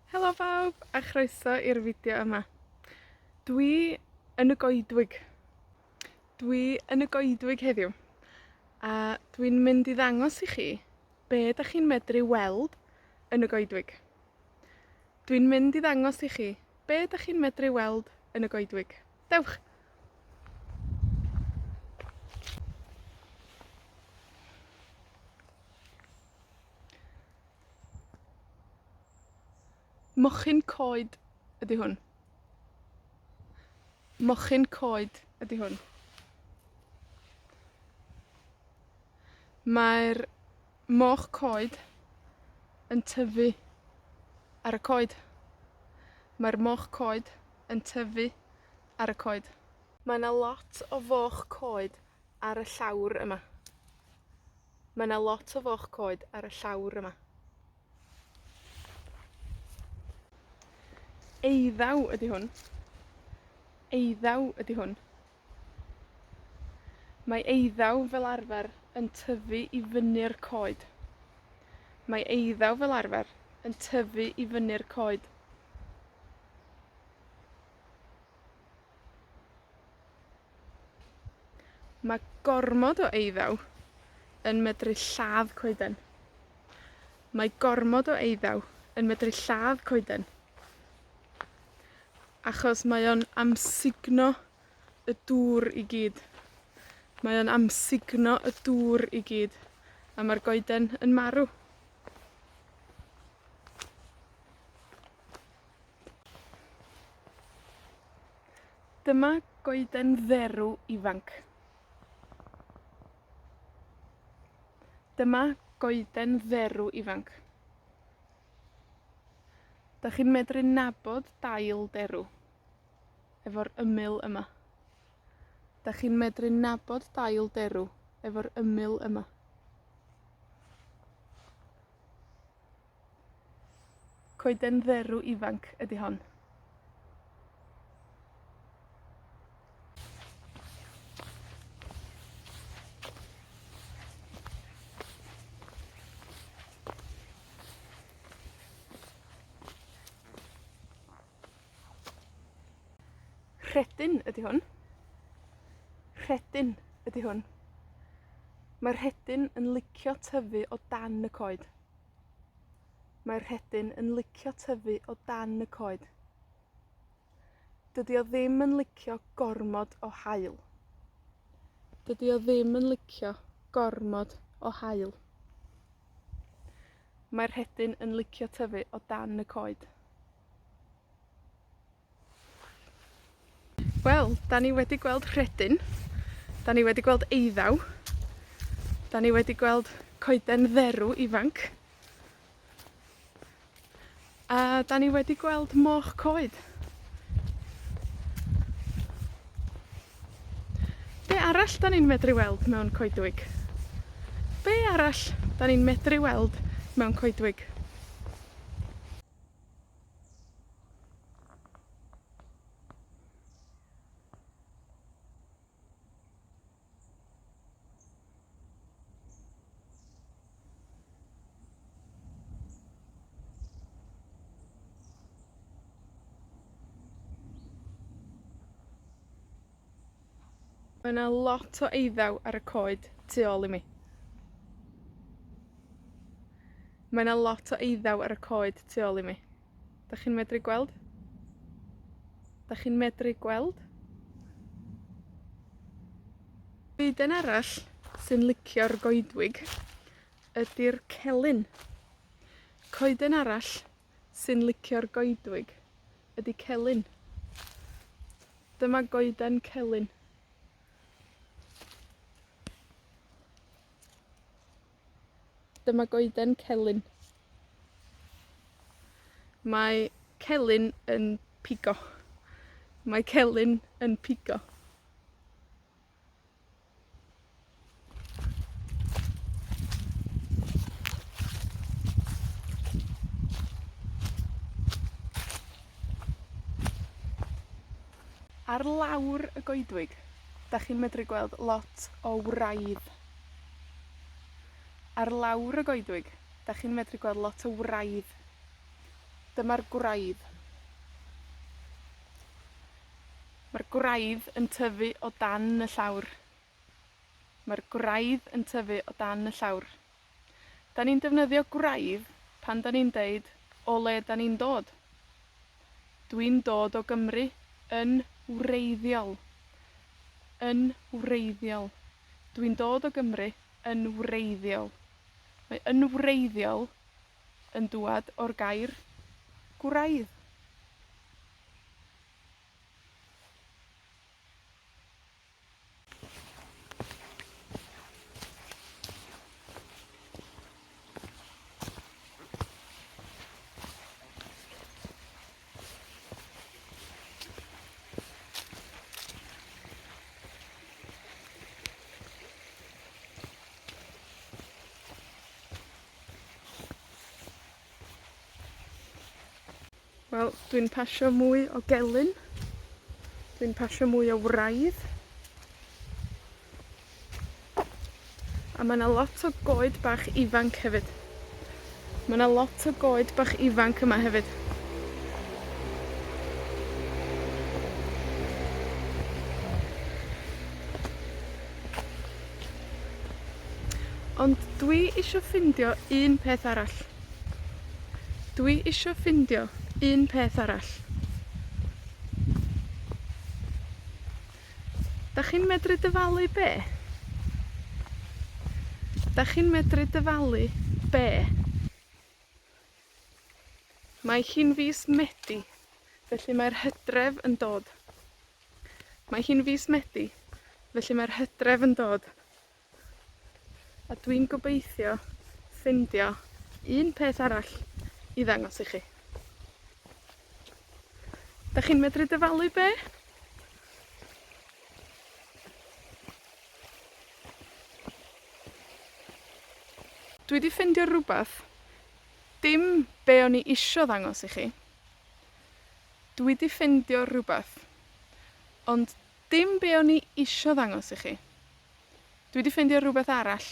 Helo bawb, a chroeso i'r fideo yma. Dwi yn y goedwig. Dwi yn y goedwig heddiw. A dwi'n mynd i ddangos i chi be ydych chi'n medru weld yn y goedwig. Dwi'n mynd i ddangos i chi be ydych chi'n medru weld yn y goedwig. Dewch! Mochyn coed ydy hwn. Mochyn coed ydy hwn. Mae'r moch coed yn tyfu ar y coed. Mae'r moch coed yn tyfu ar y coed. Mae 'na lot o foch coed ar y llawr yma. Mae 'na lot o foch coed ar y llawr yma. Eiddaw ydy hwn. Eiddaw ydy hwn. Mae eiddaw fel arfer yn tyfu i fyny'r coed. Mae eiddaw fel arfer yn tyfu i fyny'r coed. Mae gormod o eiddaw yn medru lladd coeden. Mae gormod o eiddaw yn medru lladd coeden. Achos mae o'n amsugno y dŵr i gyd. Mae o'n amsugno y dŵr i gyd. A mae'r goeden yn marw. Dyma goeden dderw ifanc. Dyma goeden dderw ifanc. Dach chi'n medru nabod dail derw efo'r ymyl yma. Dach chi'n medru nabod dail derw efo'r ymyl yma. Coeden dderw ifanc ydy hon. Rhedyn ydy hwn. Rhedyn ydy hwn. Mae'r rhedyn yn licio tyfu o dan y coed. Mae'r rhedyn yn licio tyfu o dan y coed. Dydi o ddim yn licio gormod o haul. Dydi o ddim yn licio gormod o haul. Mae'r rhedyn yn licio tyfu o dan y coed. Wel, da ni wedi gweld rhedyn. Da ni wedi gweld eiddaw. Da ni wedi gweld coeden dderw ifanc. A da ni wedi gweld moch coed. Be arall da ni'n medru weld mewn coedwig? Be arall da ni'n medru weld mewn coedwig? Mae 'na lot o eiddaw ar y coed tu ôl i mi. Mae 'na lot o eiddaw ar y coed tu ôl i mi. Dach chi'n medru gweld? Dach chi'n medru gweld? Coeden arall sy'n licio'r goedwig ydi'r celyn. Coeden arall sy'n licio'r goedwig ydi celyn. Dyma goeden celyn. Dyma goeden celyn. Mae celyn yn pigo. Mae celyn yn pigo. Ar lawr y goedwig, dach chi'n medru gweld lot o wraidd. Ar lawr y goedwig, dach chi'n medru gweld lot o wraidd. Dyma'r gwraidd. Mae'r gwraidd yn tyfu o dan y llawr. Mae'r gwraidd yn tyfu o dan y llawr. Da ni'n defnyddio gwraidd pan da ni'n deud o le da ni'n dod. Dwi'n dod o Gymru yn wreiddiol. Yn wreiddiol. Dwi'n dod o Gymru yn wreiddiol. Mae yn wreiddiol yn dwad o'r gair gwraidd. Wel, dwi'n pasio mwy o gelyn. Dwi'n pasio mwy o wraidd. A mae 'na lot o goed bach ifanc hefyd. Mae 'na lot o goed bach ifanc yma hefyd. Ond dwi isio ffindio un peth arall. Dwi isio ffindio un peth arall. Dach chi'n medru dyfalu be'? Dach chi'n medru dyfalu be'? Mae hi'n fis Medi, felly mae'r Hydref yn dod. Mae hi'n fis Medi, felly mae'r Hydref yn dod. A dwi'n gobeithio ffindio un peth arall i ddangos i chi. Dach chi'n medru dyfalu be'? Dwi 'di ffindio rwbath. Dim be' o'n i isio ddangos i chi. Dwi 'di ffindio rwbath. Ond dim be' o'n i isio ddangos i chi. Dwi 'di ffindio rwbath arall.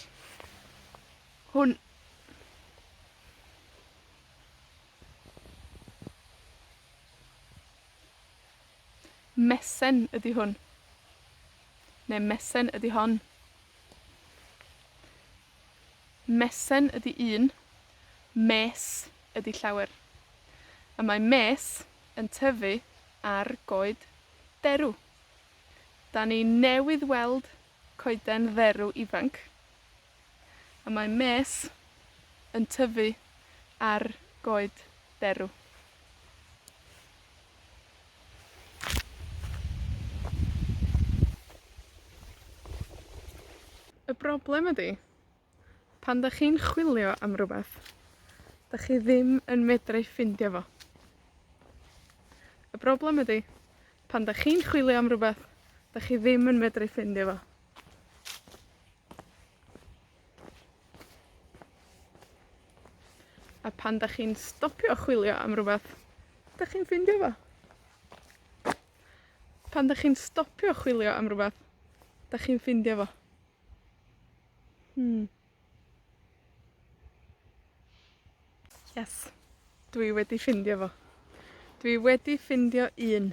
Hwn. Mesen ydi hwn. Neu mesen ydi hon. Mesen ydi un. Mes ydi llawer. A mae mes yn tyfu ar goed derw. Da ni newydd weld coeden dderw ifanc. A mae mes yn tyfu ar goed derw. Y broblem ydi, pan dach chi'n chwilio am rwbath, dach chi ddim yn medru ffindio fo. Y broblem ydi, pan dach chi'n chwilio am rwbath, dach chi ddim yn medru ffindio fo. A pan dach chi'n stopio chwilio am rwbath, dach chi'n ffindio fo. Pan dach chi'n stopio chwilio am rwbath, dach chi'n ffindio fo. Yes, dwi wedi ffindio fo. Dwi wedi ffindio un.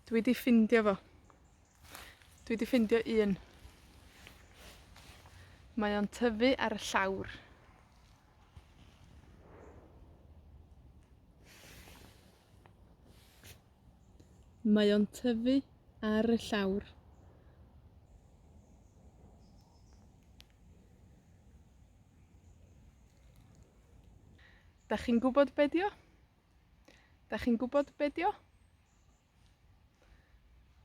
Dwi 'di ffindio fo. Dwi 'di ffindio un. Mae o'n tyfu ar y llawr. Mae o'n tyfu ar y llawr. Dach chi'n gwbod be' 'di o? Dach chi'n gwbod be' 'di o?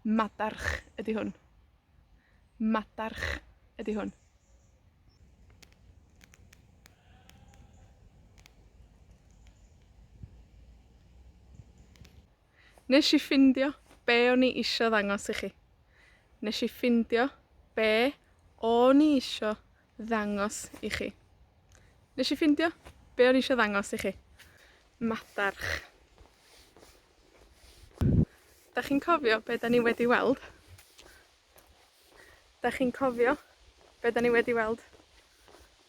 Madarch ydi hwn. Madarch ydi hwn. Nesh i ffindio be' o'n i isio ddangos i chi. Nesh i ffindio be' o'n i isio ddangos i chi. Nesh i ffindio be' o'n i isio ddangos i chi. Madarch. Dach chi'n cofio be' da ni wedi weld? Dach chi'n cofio be' da ni wedi weld?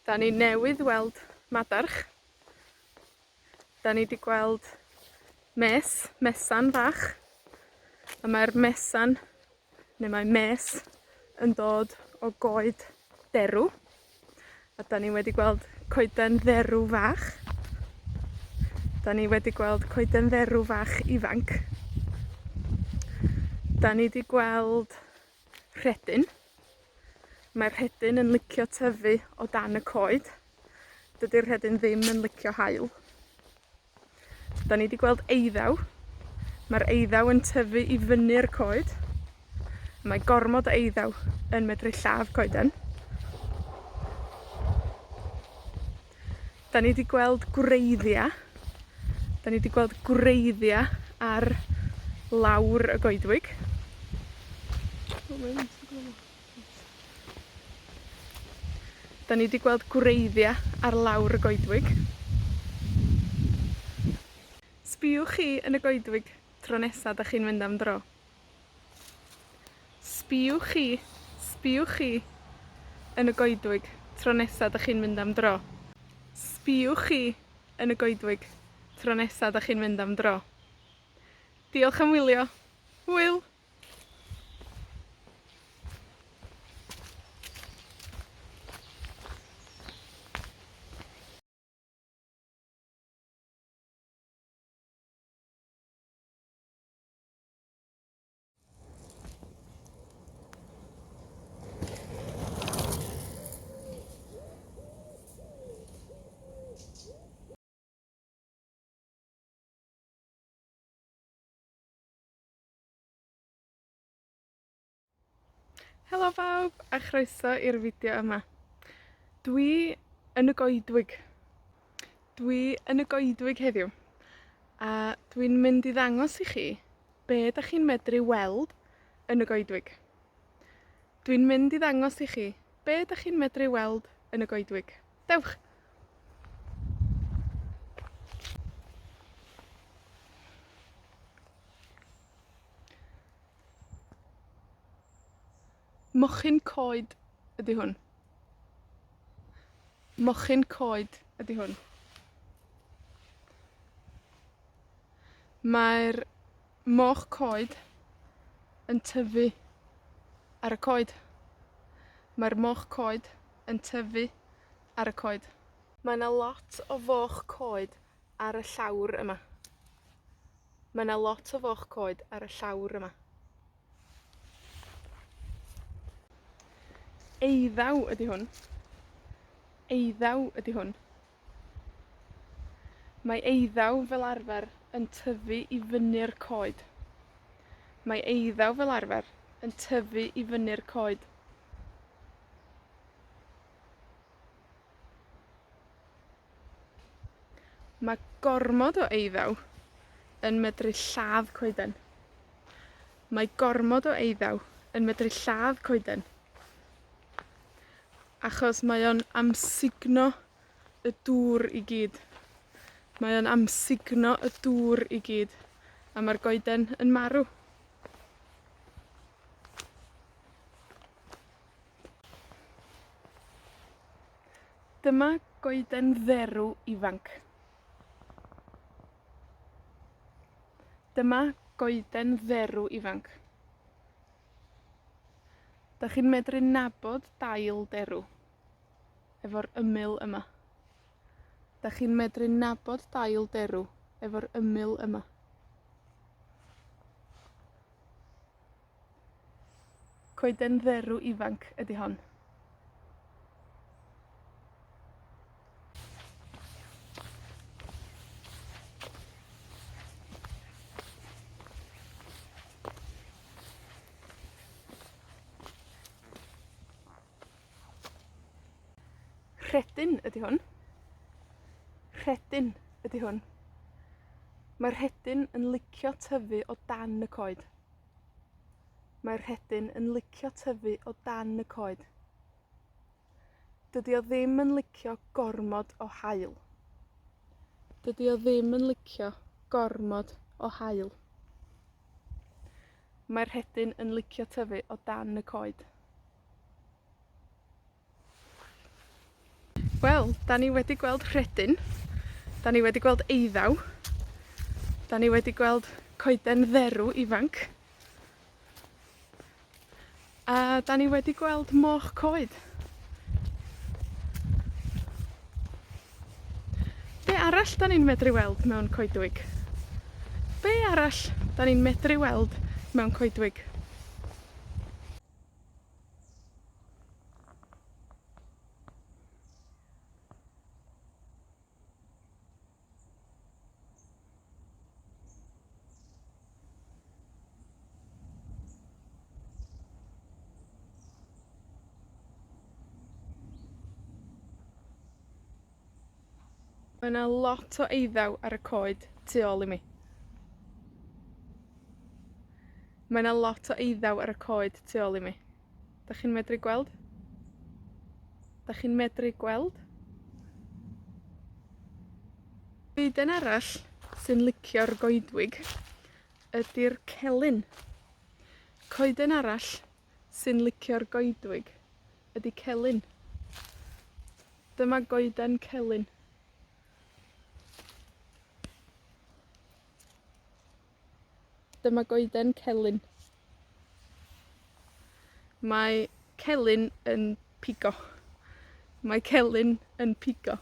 Da ni newydd weld madarch. Da ni 'di gweld mesan fach. A mae'r mesan, neu mae mes, yn dod o goed derw. A da ni wedi gweld coeden dderw fach. Da ni wedi gweld coeden dderw fach ifanc. Da ni 'di gweld rhedyn. Mae'r rhedyn yn licio tyfu o dan y coed. Dydy'r rhedyn ddim yn licio haul. Da ni 'di gweld eiddaw. Mae'r eiddaw yn tyfu i fyny'r coed. Mae gormod o eiddaw yn medru lladd coeden. Da ni 'di gweld gwreiddia. Da ni 'di gweld gwreiddia ar lawr y goedwig. Da ni 'di gweld gwreiddia ar lawr y goedwig. Sbïwch chi yn y goedwig tro nesa dach chi'n mynd am dro. Sbïwch chi yn y goedwig tro nesa dach chi'n mynd am dro. Sbïwch chi yn y goedwig tro nesa dach chi'n mynd am dro. Diolch am wylio. Hwyl! Helo bawb, a chroeso i'r fideo yma. Dwi yn y goedwig. Dwi yn y goedwig heddiw. A dwi'n mynd i ddangos i chi be ydych chi'n medru weld yn y goedwig. Dwi'n mynd i ddangos i chi be ydych chi'n medru weld yn y goedwig. Dewch! Mochyn coed ydi hwn. Mochyn coed ydi hwn. Mae'r moch coed yn tyfu ar y coed. Mae'r moch coed yn tyfu ar y coed. Mae 'na lot o foch coed ar y llawr yma. Mae 'na lot o foch coed ar y llawr yma. Eiddaw ydi hwn. Eiddaw ydi hwn. Mae eiddaw fel arfer yn tyfu i fyny'r coed. Mae eiddaw fel arfer yn tyfu i fyny'r coed. Mae gormod o eiddaw yn medru lladd coeden. Mae gormod o eiddaw yn medru lladd coeden. Achos mae o'n amsugno y dŵr i gyd. Mae o'n amsugno y dŵr i gyd. A mae'r goeden yn marw. Dyma goeden dderw ifanc. Dyma goeden dderw ifanc. Dach chi'n medru nabod dail derw efo'r ymyl yma. Dach chi'n medru nabod dail derw efo'r ymyl yma. Coeden dderw ifanc ydi hon. Rhedyn ydi hwn. Rhedyn ydi hwn. Mae'r rhedyn yn licio tyfu o dan y coed. Mae'r rhedyn yn licio tyfu o dan y coed. Dydi o ddim yn licio gormod o haul. Dydi o ddim yn licio gormod o haul. Mae'r rhedyn yn licio tyfu o dan y coed. Wel, da ni wedi gweld rhedyn. Da ni wedi gweld eiddaw. Da ni wedi gweld coeden dderw ifanc. A da ni wedi gweld moch coed. Be arall da ni'n medru weld mewn coedwig? Be arall da ni'n medru weld mewn coedwig? Mae 'na lot o eiddaw ar y coed tu ôl i mi. Mae 'na lot o eiddaw ar y coed tu ôl i mi. 'Dach chi'n medru gweld? 'Dach chi'n medru gweld? Coeden arall sy'n licio'r goedwig ydi'r celyn. Coeden arall sy'n licio'r goedwig ydi celyn. Dyma goeden celyn. Dyma goeden celyn. Mae celyn yn pigo. Mae celyn yn pigo.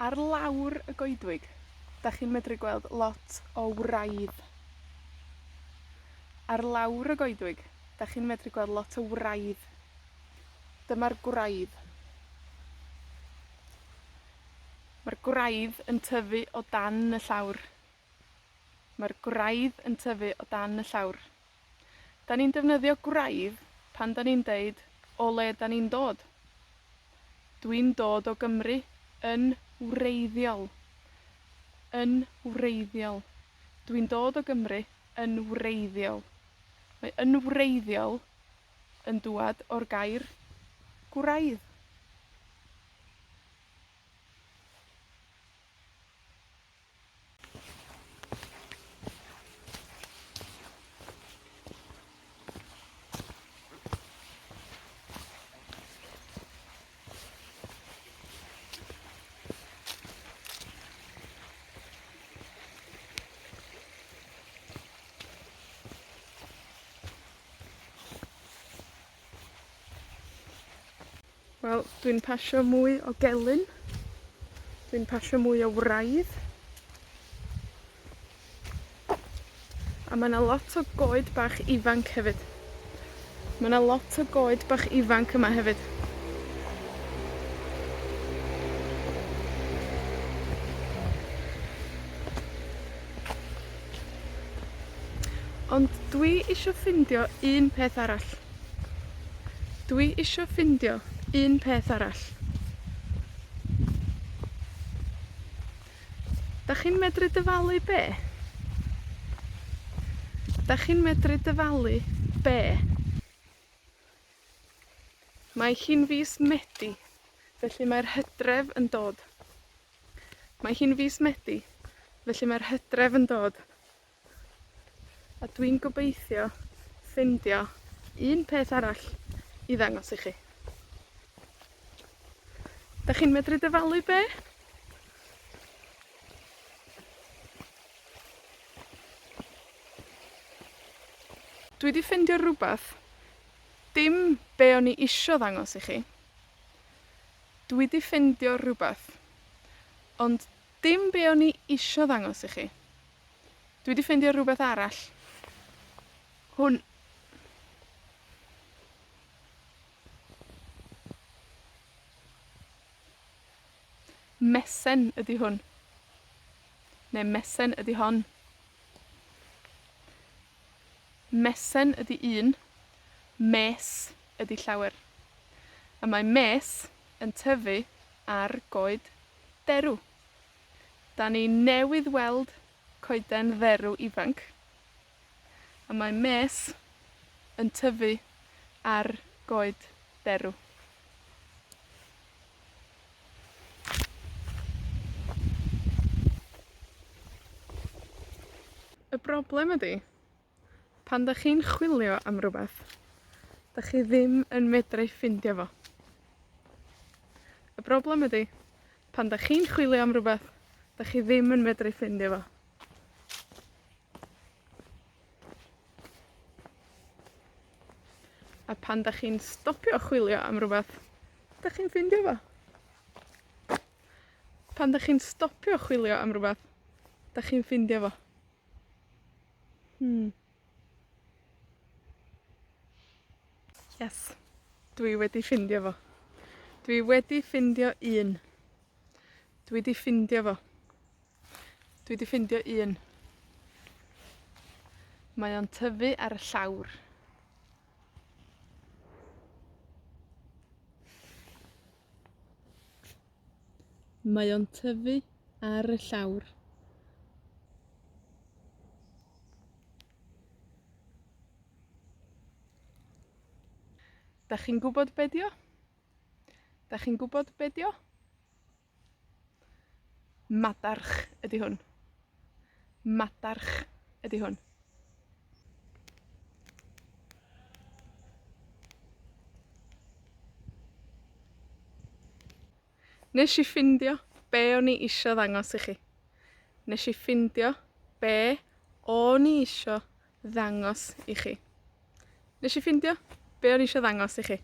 Ar lawr y goedwig, 'dach chi'n medru gweld lot o wraidd. Ar lawr y goedwig, 'dach chi'n medru gweld lot o wraidd. Dyma'r gwraidd. Ma'r gwraidd yn tyfu o dan y llawr. Ma'r gwraidd yn tyfu o dan y llawr. Da ni'n defnyddio gwraidd pan da ni'n deud o le da ni'n dod. Dwi'n dod o Gymru yn wreiddiol. Yn wreiddiol. Dwi'n dod o Gymru yn wreiddiol. Mae yn wreiddiol yn dwad o'r gair gwraidd. Wel, dwi'n pasio mwy o gelyn. Dwi'n pasio mwy o wraidd. A mae 'na lot o goed bach ifanc hefyd. Mae 'na lot o goed bach ifanc yma hefyd. Ond dwi isio ffindio un peth arall. Dwi isio ffindio un peth arall. Dach chi'n medru dyfalu be? Dach chi'n medru dyfalu be? Mae hi'n fis Medi, felly mae'r Hydref yn dod. Mae hi'n fis Medi, felly mae'r Hydref yn dod. A dwi'n gobeithio ffindio un peth arall i ddangos i chi. Dach chi'n medru dyfalu be? Dwi 'di ffindio rwbath. Dim be o'n i isio ddangos i chi. Dwi 'di ffindio rwbath. Ond dim be o'n i isio ddangos i chi. Dwi 'di ffindio rwbath arall. Hwn. Mesen ydi hwn. Neu mesen ydi hon. Mesen ydi un. Mes ydi llawer. A mae mes yn tyfu ar goed derw. Da ni newydd weld coeden dderw ifanc. A mae mes yn tyfu ar goed derw. Y broblem ydi, pan dach chi'n chwilio am rhywbeth, dach chi ddim yn medru ffindio fo. Y broblem ydi, pan dach chi'n chwilio am rhywbeth, dach chi ddim yn medru ffindio fo. A pan dach chi'n stopio chwilio am rhywbeth, dach chi'n ffindio fo. Pan dach chi'n stopio chwilio am rhywbeth, dach chi'n ffindio fo. Yes, dwi wedi ffindio fo. Dwi wedi ffindio un. Dwi wedi ffindio fo. Dwi wedi ffindio un. Mae o'n tyfu ar y llawr. Mae o'n tyfu ar y llawr. Dach chi'n gwybod be' 'di o? Dach chi'n gwybod be' 'di o? Madarch ydi hwn. Madarch ydi hwn. Nesh i ffindio be' o'n i isio ddangos i chi. Nesh i ffindio be' o'n i isio ddangos i chi. Nesh i ffindio be' o'n i isio ddangos i chi.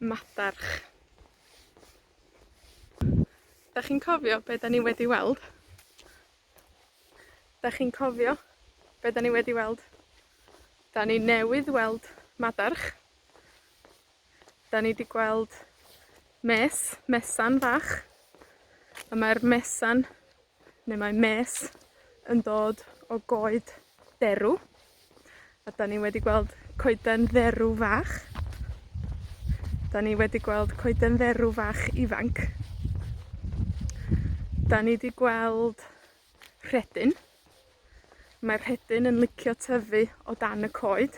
Madarch. Dach chi'n cofio be' 'dan ni wedi weld? Dach chi'n cofio be' 'dan ni wedi weld? 'Dan ni newydd weld madarch. 'Dan ni 'di gweld mesan fach. A mae'r mesan, neu mae mes, yn dod o goed derw. A 'dan ni wedi gweld coeden dderw fach. 'Dan ni wedi gweld coeden dderw fach ifanc. 'Dan ni 'di gweld rhedyn. Mae'r rhedyn yn licio tyfu o dan y coed.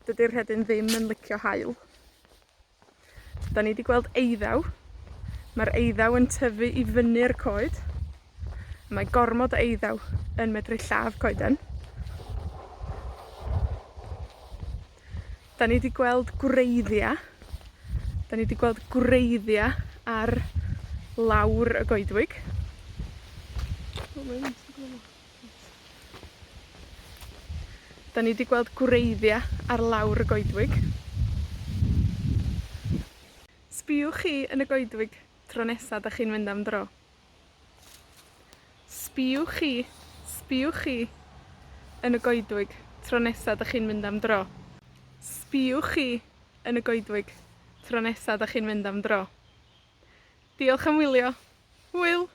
Dydi'r rhedyn ddim yn licio haul. 'Dan ni 'di gweld eiddaw. Mae'r eiddaw yn tyfu i fyny'r coed. Mae gormod o eiddaw yn medru lladd coeden. 'Dan ni 'di gweld gwreiddia'. 'Dan ni 'di gweld gwreiddia' ar lawr y goedwig. 'Dan ni 'di gweld gwreiddia' ar lawr y goedwig. Sbïwch chi yn y goedwig tro nesa 'dach chi'n mynd am dro. Sbïwch chi yn y goedwig tro nesa 'dach chi'n mynd am dro. Sbïwch chi yn y goedwig tro nesa 'dach chi'n mynd am dro. Diolch am wylio. Hwyl!